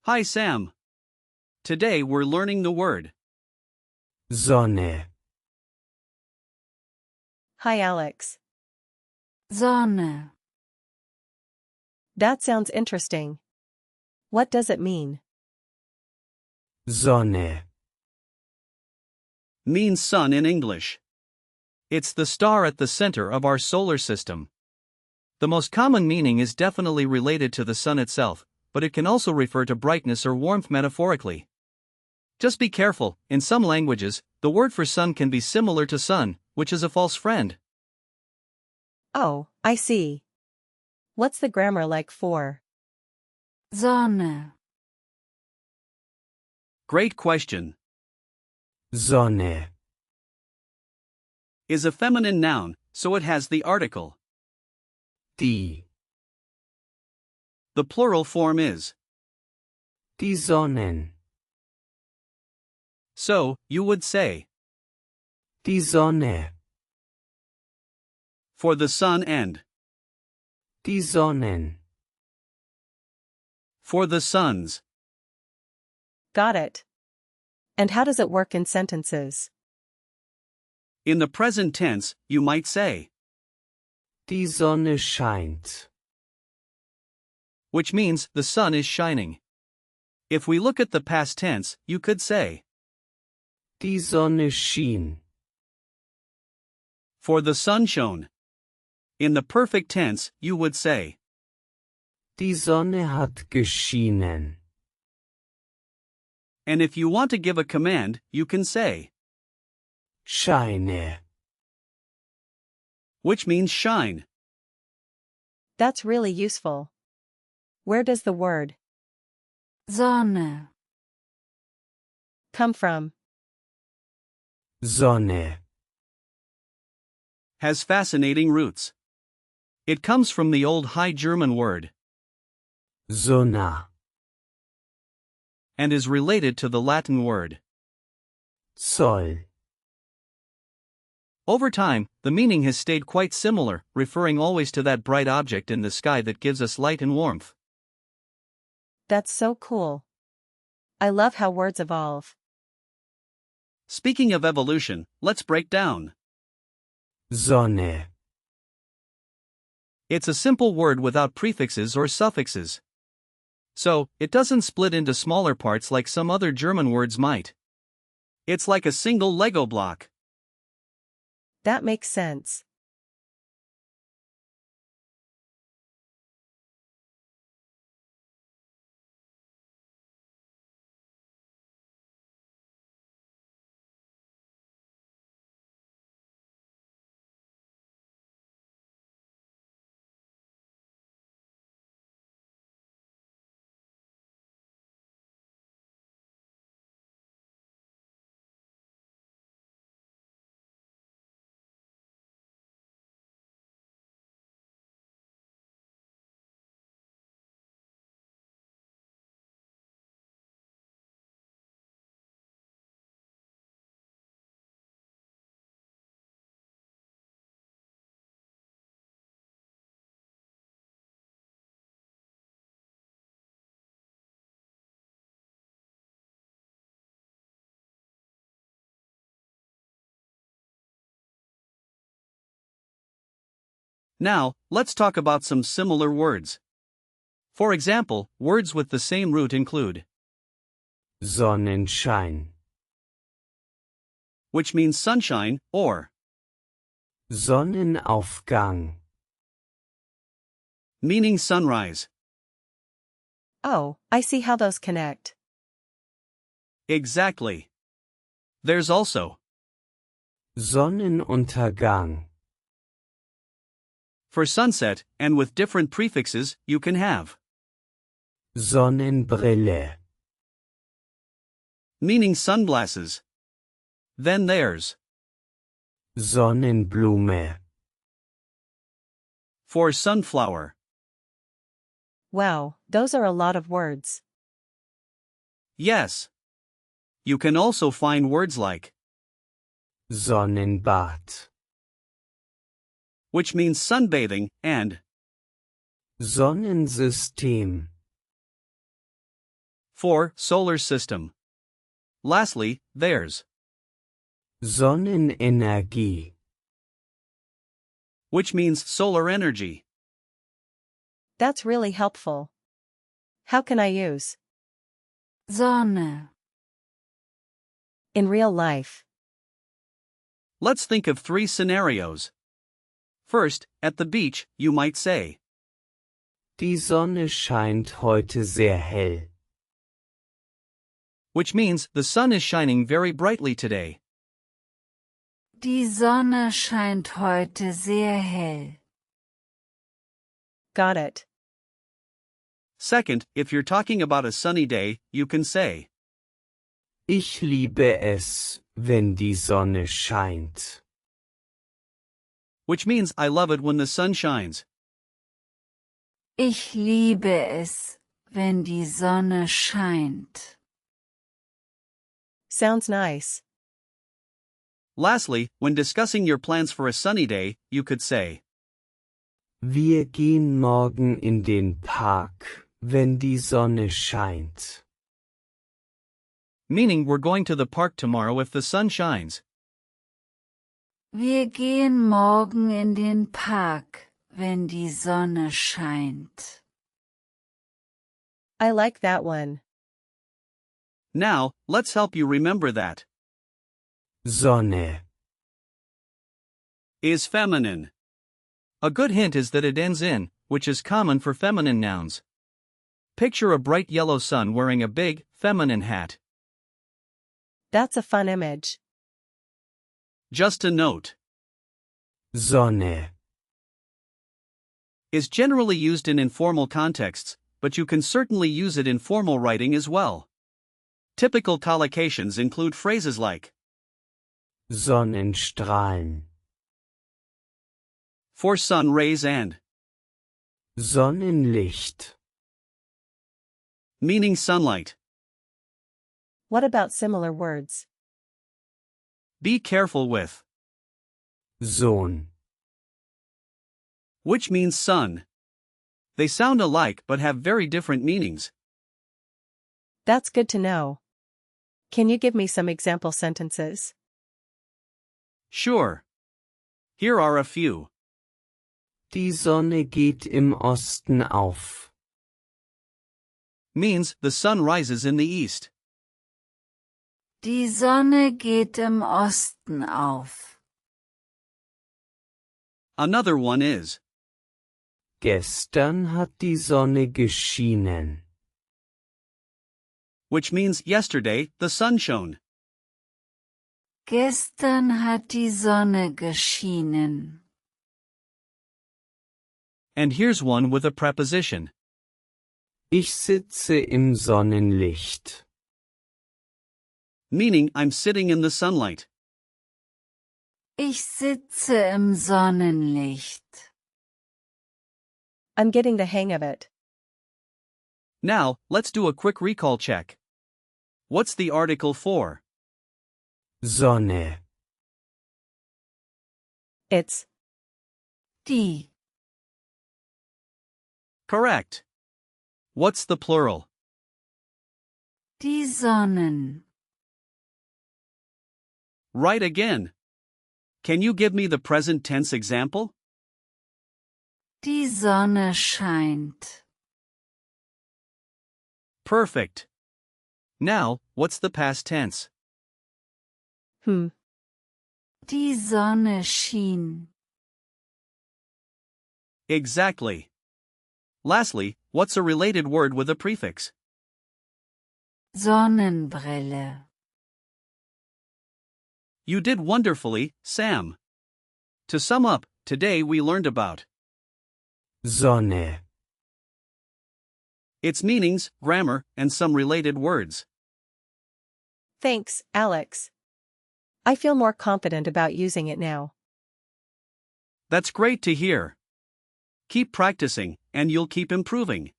Hi Sam. Today we're learning the word Sonne, Hi Alex. Sonne, That sounds interesting. What does it mean? Sonne, means sun in English. It's the star at the center of our solar system. The most common meaning is definitely related to the sun itself, but it can also refer to brightness or warmth metaphorically. Just be careful, in some languages, the word for sun can be similar to sun, which is a false friend. Oh, I see. What's the grammar like for? Sonne, Great question. Sonne, Is a feminine noun, so it has the article. die The plural form is. Sonnen, So, you would say, die Sonne, for the sun and, die Sonnen, for the suns. Got it. And how does it work in sentences? In the present tense, you might say, die Sonne scheint. which means the sun is shining. If we look at the past tense, you could say, Die Sonne schien. for the sun shone. In the perfect tense, you would say, Die Sonne hat geschienen. and if you want to give a command, you can say, Scheine. which means shine. That's really useful. Where does the word Sonne, come from? Sonne, Has fascinating roots. It comes from the old High German word, Sonna, and is related to the Latin word. Soll. Over time, the meaning has stayed quite similar, referring always to that bright object in the sky that gives us light and warmth. That's so cool. I love how words evolve. Speaking of evolution, let's break down. Sonne, It's a simple word without prefixes or suffixes. So, it doesn't split into smaller parts like some other German words might. It's like a single Lego block. That makes sense. Now, let's talk about some similar words. For example, words with the same root include, Sonnenschein, which means sunshine, or Sonnenaufgang, meaning sunrise. Oh, I see how those connect. Exactly. There's also, Sonnenuntergang, for sunset, and with different prefixes, you can have, Sonnenbrille, meaning sunglasses. Then there's, Sonnenblume, for sunflower. Wow, those are a lot of words. Yes. You can also find words like, Sonnenbad, which means sunbathing, and Sonnensystem, 4. Solar system. Lastly, there's, Sonnenenergie. which means solar energy. That's really helpful. How can I use Sonne, in real life? Let's think of 3 scenarios. First, at the beach, you might say, Die Sonne scheint heute sehr hell. which means the sun is shining very brightly today. die Sonne scheint heute sehr hell. Got it. Second, if you're talking about a sunny day, you can say, Ich liebe es, wenn die Sonne scheint. which means I love it when the sun shines. Ich liebe es, wenn die Sonne scheint. Sounds nice. Lastly, when discussing your plans for a sunny day, you could say, Wir gehen morgen in den Park, wenn die Sonne scheint. meaning we're going to the park tomorrow if the sun shines. Wir gehen morgen in den Park, wenn die Sonne scheint. I like that one. Now, let's help you remember that Sonne. is feminine. A good hint is that it ends in, which is common for feminine nouns. Picture a bright yellow sun wearing a big, feminine hat. That's a fun image. Just a note, Sonne. is generally used in informal contexts, but you can certainly use it in formal writing as well. Typical collocations include phrases like, Sonnenstrahlen. for sun rays and, Sonnenlicht. meaning sunlight. What about similar words? Be careful with, Sohn. which means son. They sound alike but have very different meanings. That's good to know. Can you give me some example sentences? Sure. Here are a few. Die Sonne geht im Osten auf. Means the sun rises in the east. Die Sonne geht im Osten auf. Another one is, Gestern hat die Sonne geschienen. which means yesterday the sun shone. Gestern hat die Sonne geschienen. And here's one with a preposition. Ich sitze im Sonnenlicht. Meaning I'm sitting in the sunlight. Ich sitze im Sonnenlicht. I'm getting the hang of it. Now, let's do a quick recall check. What's the article for? Sonne. It's Die. Correct. What's the plural? Die Sonnen. Right again. Can you give me the present tense example? Die Sonne scheint. Perfect. Now, what's the past tense? Die Sonne schien. Exactly. Lastly, what's a related word with a prefix? Sonnenbrille. You did wonderfully, Sam. To sum up, today we learned about Sonne. its meanings, grammar, and some related words. Thanks, Alex. I feel more confident about using it now. That's great to hear. Keep practicing, and you'll keep improving.